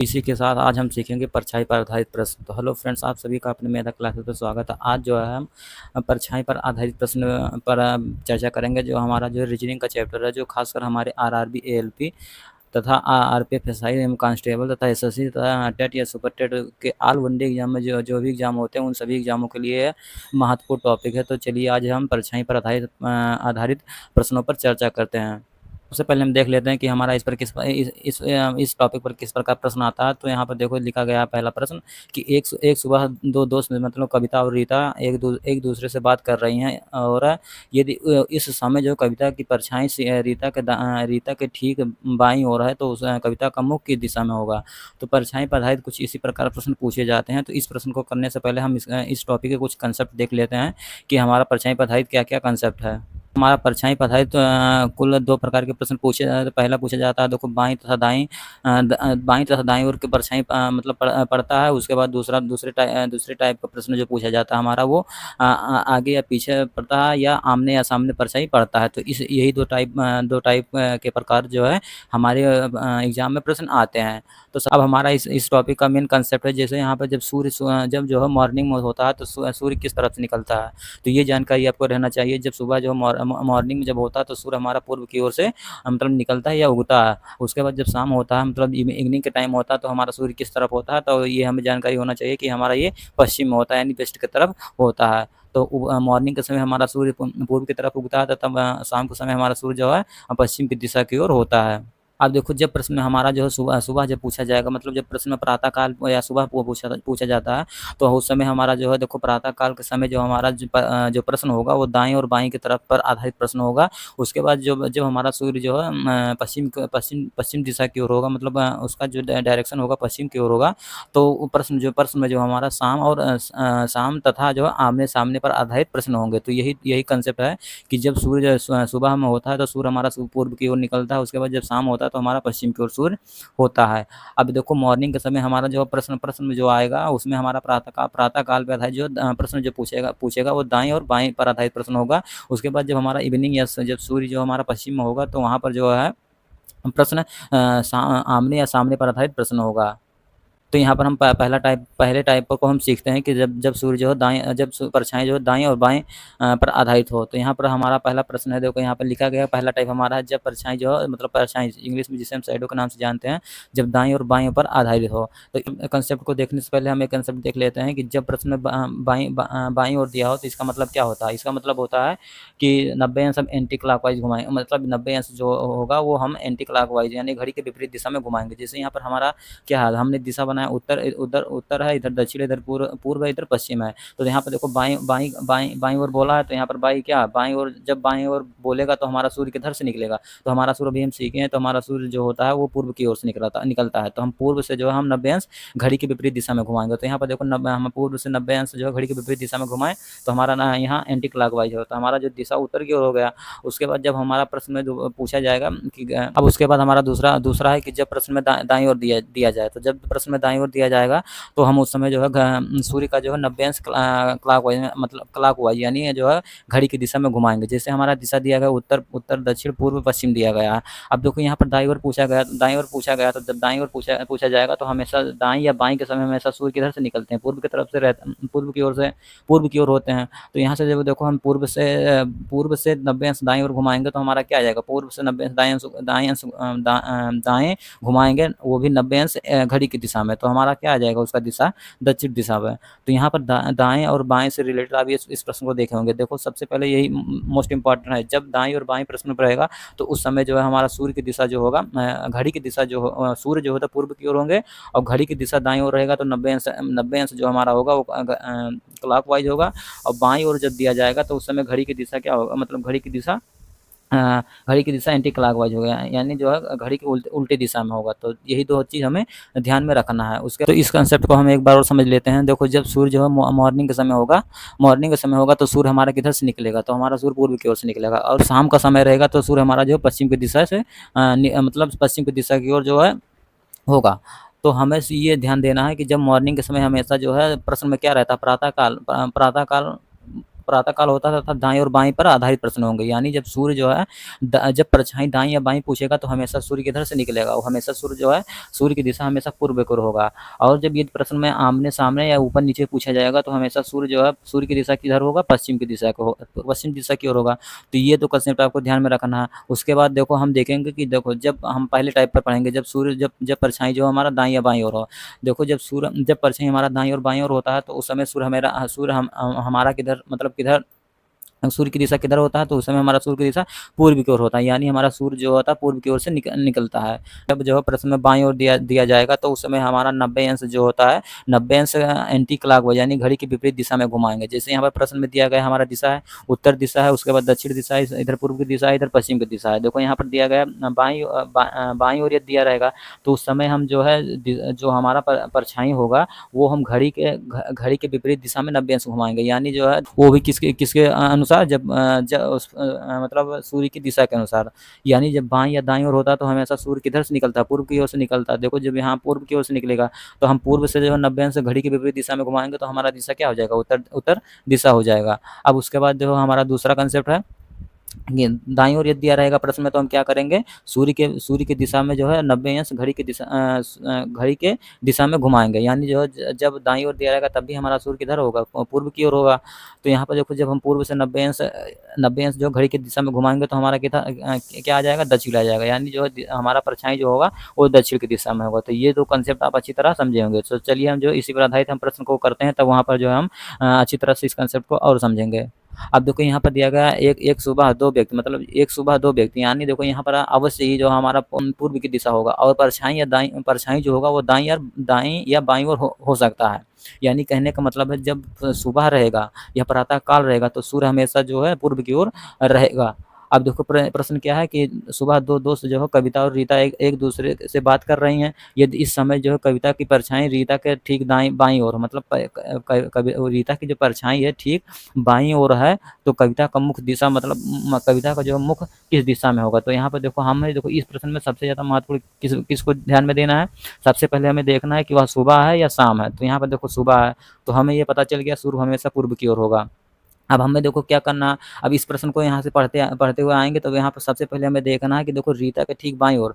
इसी के साथ आज हम सीखेंगे परछाई पर आधारित प्रश्न। तो हेलो फ्रेंड्स, आप सभी का अपने मेधा क्लासेस में स्वागत है। आज जो है हम परछाई पर आधारित प्रश्न पर चर्चा करेंगे। जो हमारा जो रीजनिंग का चैप्टर है, जो खासकर हमारे आरआरबी, एएलपी तथा आरपीएफ, एसआई एवं कांस्टेबल तथा एसएससी तथा टेट या सुपर टेट के ऑल वनडे एग्जाम में जो जो भी एग्जाम होते हैं, उन सभी एग्जामों के लिए महत्वपूर्ण टॉपिक है। तो चलिए आज हम परछाई पर आधारित प्रश्नों पर चर्चा करते हैं। सबसे पहले हम देख लेते हैं कि हमारा इस पर इस टॉपिक पर किस प्रकार प्रश्न आता है। तो यहाँ पर देखो लिखा गया है पहला प्रश्न कि एक सुबह दो दोस्त, मतलब कविता और रीता एक दूसरे से बात कर रही हैं, और यदि इस समय जो कविता की परछाई रीता के ठीक बाईं ओर है, तो उस कविता का मुख किस दिशा में होगा। तो परछाई पर आधारित कुछ इसी प्रकार प्रश्न पूछे जाते हैं। तो इस प्रश्न को करने से पहले हम इस टॉपिक के कुछ कंसेप्ट देख लेते हैं कि हमारा परछाई पर आधारित क्या क्या कंसेप्ट है। हमारा परछाई पर आधारित कुल 2 प्रकार के प्रश्न पूछे जाते हैं। पहला पूछा जाता है, देखो बाईं तथा दाईं ओर की परछाई मतलब पड़ता है। उसके बाद दूसरे टाइप का प्रश्न जो पूछा जाता है हमारा, वो आगे या पीछे पड़ता है या आमने या सामने परछाई पड़ता है। तो यही दो टाइप के प्रकार जो है हमारे एग्जाम में प्रश्न आते हैं। तो अब हमारा इस टॉपिक का मेन कंसेप्ट है, जैसे यहाँ पर जब जो है मॉर्निंग में होता है, तो सूर्य किस तरफ से निकलता है। तो ये जानकारी आपको रहना चाहिए। जब सुबह जो मॉर्निंग में जब होता है, तो सूर्य हमारा पूर्व की ओर से मतलब निकलता है या उगता है। उसके बाद जब शाम होता है, मतलब इवनिंग के टाइम होता है, तो हमारा सूर्य किस तरफ होता है। तो ये हमें जानकारी होना चाहिए कि हमारा ये पश्चिम में होता है, यानी वेस्ट की तरफ होता है। तो मॉर्निंग के समय हमारा सूर्य पूर्व की तरफ उगता है, तब शाम के समय हमारा सूर्य जो है पश्चिम की दिशा की ओर होता है। अब देखो, जब प्रश्न में हमारा जो है सुबह सुबह जब पूछा जाएगा, मतलब जब प्रश्न में प्रातः काल या सुबह पूछा जाता है, तो उस समय हमारा जो है देखो प्रातः काल के समय जो हमारा जो प्रश्न होगा, वो दाएं और बाएं की तरफ पर आधारित प्रश्न होगा। उसके बाद जब जब हमारा सूर्य जो है पश्चिम दिशा की ओर होगा, मतलब उसका जो डायरेक्शन होगा पश्चिम की ओर होगा। तो प्रश्न में जो हमारा शाम तथा जो आमने सामने पर आधारित प्रश्न होंगे। तो यही कंसेप्ट है कि जब सूर्य सुबह में होता है, तो सूर्य हमारा पूर्व की ओर निकलता है। उसके बाद जब शाम होता है, तो हमारा पश्चिम की ओर सूर्य होता है। अब देखो मॉर्निंग के समय हमारा जो प्रश्न में जो आएगा, उसमें हमारा प्रातः काल पे आधारित जो प्रश्न जो पूछेगा वो दाएं और बाएं पर आधारित प्रश्न होगा। उसके बाद जब हमारा इवनिंग या जब सूर्य जो हमारा पश्चिम में होगा, तो वहाँ पर जो है प्रश्न आमने या सामने पर आधारित प्रश्न होगा। तो यहाँ पर हम पहले टाइप को हम सीखते हैं कि जब सूर्य जो है परछाई जो है दाएं और बाएं पर आधारित हो। तो यहाँ पर हमारा पहला प्रश्न है, देखो यहाँ पर लिखा गया पहला टाइप हमारा है, जब परछाई जो है मतलब परछाई इंग्लिश में जिसे हम शैडो के नाम से जानते हैं, जब दाएं और बाएं पर आधारित हो। तो कंसेप्ट को देखने से पहले हम एक कंसेप्ट देख लेते हैं कि जब प्रश्न में बाईं ओर दिया हो, तो इसका मतलब क्या होता है। इसका मतलब होता है कि 90 अंश हम एंटी क्लॉकवाइज घुमाएंगे, मतलब 90 अंश जो होगा वो हम एंटी क्लॉकवाइज यानी घड़ी के विपरीत दिशा में घुमाएंगे। जैसे यहाँ पर हमारा क्या है, हमने दिशा बनाया उत्तर है, इधर दक्षिण, इधर पूर्व है, इधर पश्चिम है। तो यहाँ पर देखो बाईं ओर बोला है, तो यहाँ पर बाईं ओर जब बाईं ओर बोलेगा, तो हमारा सूर्य किधर से निकलेगा। तो हमारा सूर्य अभी हम सीखे हैं, तो हमारा सूर्य जो होता है वो पूर्व की ओर से निकलता है। तो हम पूर्व से जो है हम 90 अंश घड़ी के विपरीत दिशा में घुमाएंगे। तो यहाँ पर देखो हम पूर्व से 90 अंश जो है घड़ी के विपरीत दिशा में घुमाएं, तो हमारा ना यहाँ एंटी क्लॉकवाइज होता है, हमारा जो दिशा उत्तर की ओर हो गया। उसके बाद जब हमारा प्रश्न में पूछा जाएगा कि अब उसके बाद हमारा दूसरा है कि जब प्रश्न में दाईं ओर दिया जाए, तो जब प्रश्न में दाईं ओर दिया जाएगा, तो हम उस समय जो है सूर्य का जो है 90 अंश क्लॉकवाइज मतलब क्लॉकवाइज यानी जो है घड़ी की दिशा में घुमाएंगे। जैसे हमारा दिशा दिया गया उत्तर दक्षिण पूर्व पश्चिम दिया गया है। अब देखो यहाँ पर दाईं ओर पूछा गया, तो जब दाईं ओर पूछा जाएगा, तो हमेशा दाईं या बाईं के समय हमेशा सूर्य किधर से निकलते हैं, पूर्व की तरफ से पूर्व की ओर होते हैं। तो यहाँ से जब देखो हम पूर्व से 90 अंश दाईं ओर घुमाएंगे, तो हमारा क्या आ जाएगा, पूर्व से 90 अंश दाएं घुमाएंगे, वो भी 90 अंश घड़ी की दिशा में। तो हमारा क्या आ जाएगा, उसका दिशा दक्षिण दिशा में। तो यहाँ पर दाएं और बाएं से रिलेटेड आप इस प्रश्न को देखे होंगे। देखो सबसे पहले यही मोस्ट इंपॉर्टेंट है, जब दाएं और बाएं प्रश्न पर रहेगा, तो उस समय जो है हमारा सूर्य की दिशा जो होगा, घड़ी की दिशा जो सूर्य जो होता है पूर्व की ओर होंगे, और घड़ी की दिशा दाएं ओर रहेगा। तो 90 अंश जो हमारा होगा वो क्लॉकवाइज होगा। और बाईं ओर जब दिया जाएगा, तो उस समय घड़ी की दिशा क्या होगा, मतलब घड़ी की दिशा एंटी क्लॉकवाइज हो गया, यानी जो है घड़ी की उल्टी दिशा में होगा। तो यही दो चीज़ हमें ध्यान में रखना है। उसके तो इस कंसेप्ट को हम एक बार और समझ लेते हैं। देखो जब सूर्य जो है मॉर्निंग के समय होगा, तो सूर्य हमारा किधर से निकलेगा, तो हमारा सूर्य पूर्व की ओर से निकलेगा। और शाम का समय रहेगा, तो सूर्य हमारा जो पश्चिम की दिशा से मतलब पश्चिम की दिशा की ओर जो है होगा। तो हमें ये ध्यान देना है कि जब मॉर्निंग के समय हमेशा जो है प्रश्न में क्या रहता है, प्रातः काल प्रातः काल होता है तथा दाएँ और बाएँ पर आधारित प्रश्न होंगे। यानी जब सूर्य जो है जब परछाई दाएँ या बाएँ पूछेगा तो हमेशा सूर्य किधर से निकलेगा, वो हमेशा सूर्य जो है सूर्य की दिशा हमेशा पूर्व की ओर होगा। और जब ये प्रश्न में आमने-सामने या ऊपर-नीचे पूछा जाएगा तो हमेशा सूर्य जो है सूर्य की दिशा किधर होगा, पश्चिम की दिशा को पश्चिम दिशा की ओर होगा। तो ये तो कंसेप्ट आपको ध्यान में रखना है। उसके बाद देखो हम देखेंगे कि देखो जब हम पहले टाइप पर पढ़ेंगे जब सूर्य जब परछाई जो हमारा दाएँ या बाएँ ओर हो। देखो जब परछाई हमारा दाएँ और बाएँ ओर होता है तो उस समय सूर्य हमारा किधर मतलब किधर सूर्य की दिशा किधर होता है तो उस समय हमारा सूर्य की दिशा पूर्व की ओर होता है, यानी हमारा सूर्य जो होता है पूर्व की ओर से निकलता है। जब जो है प्रश्न में बाईं ओर दिया जाएगा तो उस समय हमारा 90 अंश जो होता है 90 अंश एंटी क्लॉकवाइज यानी घड़ी की विपरीत दिशा में घुमाएंगे। जैसे यहाँ पर प्रश्न में दिया गया हमारा दिशा है उत्तर दिशा है, उसके बाद दक्षिण दिशा है, इधर पूर्व की दिशा है, इधर पश्चिम की दिशा है। देखो यहाँ पर दिया गया बाईं ओर यदि दिया रहेगा तो उस समय हम जो है जो हमारा परछाई होगा वो हम घड़ी के विपरीत दिशा में 90 अंश घुमाएंगे, यानी जो है वो भी किसके किसके अनुसार मतलब सूर्य की दिशा के अनुसार। यानी जब बाईं या दाईं ओर होता है तो हमेशा सूर्य किधर से निकलता है, पूर्व की ओर से निकलता है। देखो जब यहाँ पूर्व की ओर से निकलेगा तो हम पूर्व से जो है 90 अंश घड़ी की विपरीत दिशा में घुमाएंगे तो हमारा दिशा क्या हो जाएगा, उत्तर दिशा हो जाएगा। अब उसके बाद जो हमारा दूसरा कंसेप्ट है ये दाईं ओर यदि दिया रहेगा प्रश्न में तो हम क्या करेंगे, सूर्य की दिशा में जो है 90 अंश घड़ी के दिशा में घुमाएंगे, यानी जो है जब दाईं ओर दिया रहेगा तब भी हमारा सूर्य किधर होगा, पूर्व की ओर होगा। तो यहाँ पर देखो जब हम पूर्व से 90 अंश जो घड़ी की दिशा में घुमाएंगे तो हमारा क्या आ जाएगा, दक्षिण आ जाएगा, यानी जो है हमारा परछाई जो होगा वो दक्षिण की दिशा में होगा। तो ये दो कंसेप्ट आप अच्छी तरह समझे होंगे। तो चलिए हम जो इसी पर आधारित हम प्रश्न को करते हैं तब वहाँ पर जो है हम अच्छी तरह से इस कंसेप्ट को और समझेंगे। अब देखो यहाँ पर दिया गया है एक सुबह दो व्यक्ति, मतलब एक सुबह दो व्यक्ति, यानी देखो यहाँ पर अवश्य ही जो हमारा पूर्व की दिशा होगा और परछाई जो होगा वो दाईं या बाईं ओर हो सकता है। यानी कहने का मतलब है जब सुबह रहेगा या प्रातः काल रहेगा तो सूर्य हमेशा जो है पूर्व की ओर रहेगा। अब देखो प्रश्न क्या है कि सुबह दो दोस्त जो है कविता और रीता एक दूसरे से बात कर रही हैं। यदि इस समय जो है कविता की परछाई रीता के ठीक बाईं ओर, मतलब रीता की जो परछाई है ठीक बाईं ओर है तो कविता का मुख्य दिशा मतलब कविता का जो मुख किस दिशा में होगा। तो यहाँ पर देखो इस प्रश्न में सबसे ज़्यादा महत्वपूर्ण किसको ध्यान में देना है। सबसे पहले हमें देखना है कि वह सुबह है या शाम है। तो यहाँ पर देखो सुबह है तो हमें ये पता चल गया सूर्य हमेशा पूर्व की ओर होगा। अब हमें देखो क्या करना है, अब इस प्रश्न को यहाँ से पढ़ते हुए आएँगे तो यहाँ पर सबसे पहले हमें देखना है कि देखो रीता के ठीक बाईं ओर।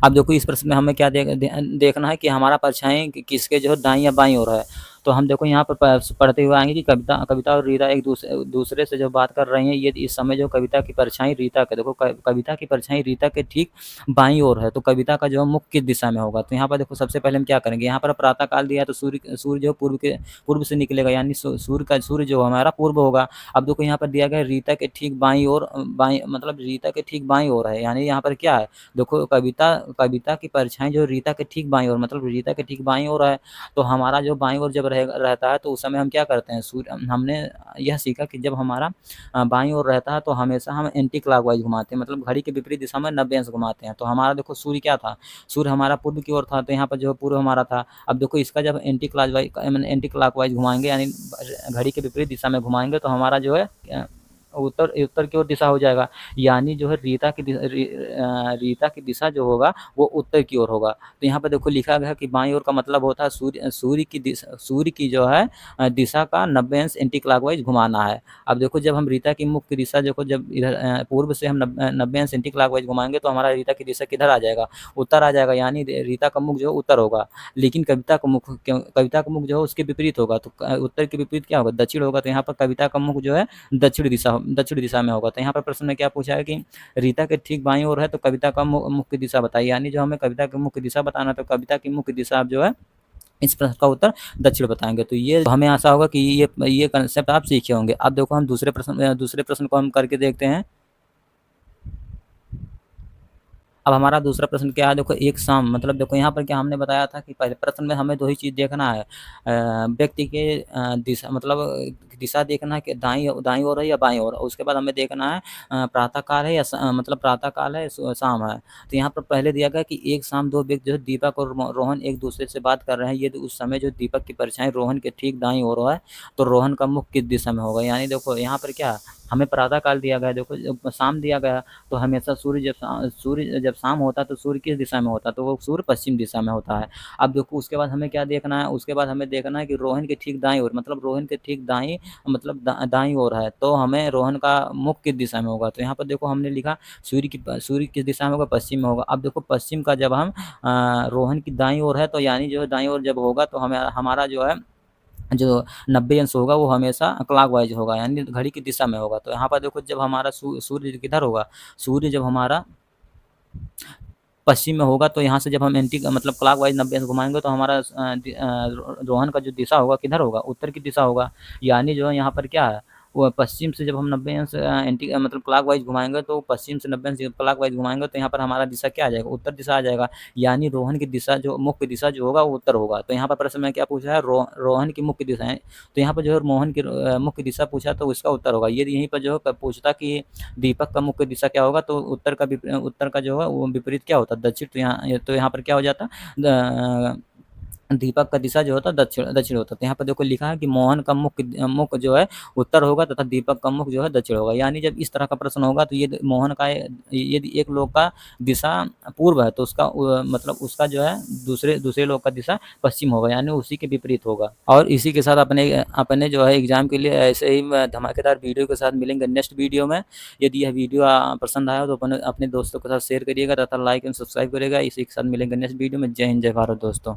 अब देखो इस प्रश्न में हमें क्या देखना है कि हमारा परछाई किसके जो है दाईं या बाईं ओर है। तो हम देखो यहाँ पर पढ़ते हुए आएँगे कि कविता और रीता एक दूसरे से जो बात कर रही हैं, ये इस समय जो कविता की परछाई रीता के देखो कविता की परछाई रीता के ठीक बाईं ओर है तो कविता का जो मुख किस दिशा में होगा। तो यहाँ पर देखो सबसे पहले हम क्या करेंगे, यहाँ पर प्रातः काल दिया है तो सूर्य जो पूर्व से निकलेगा, यानी सूर्य जो हमारा पूर्व होगा। अब देखो यहाँ पर दिया गया रीता के ठीक बाईं ओर, मतलब रीता के ठीक बाईं ओर है, यानी यहाँ पर क्या है, देखो कविता की परछाई जो रीता के ठीक बाईं ओर मतलब रीता के ठीक बाईं ओर है। तो हमारा जो बाईं ओर जब रहता है तो उस समय हम क्या करते हैं, हमने यह सीखा कि जब हमारा बाईं ओर रहता है तो हमेशा हम एंटी क्लॉकवाइज घुमाते हैं, मतलब घड़ी के विपरीत दिशा में 90 अंश घुमाते हैं। तो हमारा देखो सूर्य क्या था, सूर्य हमारा पूर्व की ओर था तो यहाँ पर जो पूर्व हमारा था। अब देखो इसका जब एंटी क्लॉकवाइज घुमाएंगे यानी घड़ी के विपरीत दिशा में घुमाएंगे तो हमारा जो है उत्तर की ओर दिशा हो जाएगा, यानी जो है रीता की दिशा जो होगा वो उत्तर की ओर होगा। तो यहाँ पर देखो लिखा गया कि बाईं ओर का मतलब होता है सूर्य की जो है दिशा का 90 अंश एंटी क्लॉकवाइज घुमाना है। अब देखो जब हम रीता की मुख की दिशा देखो जब इधर पूर्व से हम 90 अंश एंटी क्लॉकवाइज घुमाएंगे तो हमारा रीता की दिशा किधर आ जाएगा, उत्तर आ जाएगा, यानी रीता का मुख जो है उत्तर होगा। लेकिन कविता का मुख जो है उसके विपरीत होगा, तो उत्तर के विपरीत क्या होगा, दक्षिण होगा। तो यहाँ पर कविता का मुख जो है दक्षिण दिशा में होगा। तो यहाँ पर प्रश्न में क्या पूछा है कि रीता के ठीक बाईं ओर है तो कविता का मुख्य दिशा बताइए, यानी जो हमें कविता की मुख्य दिशा बताना तो कविता की मुख्य दिशा आप जो है इस प्रश्न का उत्तर दक्षिण बताएंगे। तो ये हमें आशा होगा कि ये कंसेप्ट आप सीखे होंगे। अब देखो हम दूसरे प्रश्न को हम करके देखते हैं। अब हमारा दूसरा प्रश्न क्या है, देखो एक शाम, मतलब देखो यहाँ पर क्या हमने बताया था कि पहले प्रश्न में हमें दो ही चीज़ देखना है, व्यक्ति के दिशा मतलब दिशा देखना है कि दाईं ओर है या बाईं ओर। उसके बाद हमें देखना है प्रातः काल है या मतलब प्रातः काल है शाम है। तो यहाँ पर पहले दिया गया कि एक शाम दो व्यक्ति जो है दीपक और रोहन एक दूसरे से बात कर रहे हैं। ये तो उस समय जो दीपक की परछाई रोहन के ठीक दाईं ओर है तो रोहन का मुख किस दिशा में होगा। यानी देखो यहाँ पर क्या हमें प्रातः काल दिया गया, देखो जब शाम दिया गया तो हमेशा सूर्य जब शाम होता है तो सूर्य किस दिशा में होता है, तो वो सूर्य पश्चिम दिशा में होता है। अब देखो उसके बाद हमें क्या देखना है, उसके बाद हमें देखना है कि रोहन के ठीक दाईं ओर, मतलब रोहन के ठीक दाईं मतलब दाईं ओर है, तो हमें रोहन का मुख किस दिशा में होगा। तो यहाँ पर देखो हमने लिखा सूर्य किस दिशा में होगा, पश्चिम में होगा। अब देखो पश्चिम का जब हम रोहन की दाईं ओर है, तो यानी जो है दाईं ओर जब होगा तो हमें हमारा जो है जो 90 अंश होगा वो हमेशा क्लॉकवाइज होगा, यानी घड़ी की दिशा में होगा। तो यहाँ पर देखो जब हमारा सूर्य किधर होगा, सूर्य जब हमारा पश्चिम में होगा, तो यहाँ से जब हम एंटी मतलब क्लॉकवाइज 90 अंश घुमाएंगे तो हमारा रोहन का जो दिशा होगा किधर होगा, उत्तर की दिशा होगा। यानी जो है यहाँ पर क्या है, वो पश्चिम से जब हम 90 अंश एंटी मतलब क्लॉकवाइज घुमाएंगे, तो पश्चिम से 90 अंश क्लॉकवाइज घुमाएंगे तो यहाँ पर हमारा दिशा क्या आ जाएगा, उत्तर दिशा आ जाएगा। यानी रोहन की दिशा जो मुख्य दिशा जो होगा वो उत्तर होगा। तो यहाँ पर प्रश्न में क्या पूछा है, रोहन की मुख्य दिशा है, तो यहाँ पर जो है मोहन की मुख्य दिशा पूछा तो उसका उत्तर होगा। ये यहीं पर जो है पूछता कि दीपक का मुख्य दिशा क्या होगा, तो उत्तर का जो है वो विपरीत क्या होता है, दक्षिण। तो यहाँ पर क्या हो जाता, दीपक का दिशा जो होता है दक्षिण दक्षिण होता है। तो यहाँ पर देखो लिखा है कि मोहन का मुख जो है उत्तर होगा तथा दीपक का मुख जो है दक्षिण होगा। यानी जब इस तरह का प्रश्न होगा तो ये मोहन का यदि एक लोग का दिशा पूर्व है तो उसका मतलब उसका जो है दूसरे लोग का दिशा पश्चिम होगा, यानी उसी के विपरीत होगा। और इसी के साथ अपने अपने जो है एग्जाम के लिए ऐसे ही धमाकेदार वीडियो के साथ मिलेंगे नेक्स्ट वीडियो में। यदि यह वीडियो पसंद आया तो अपने दोस्तों के साथ शेयर करिएगा तथा लाइक एंड सब्सक्राइब करिएगा। इसी के साथ मिलेंगे नेक्स्ट वीडियो में। जय हिंद, जय भारत दोस्तों।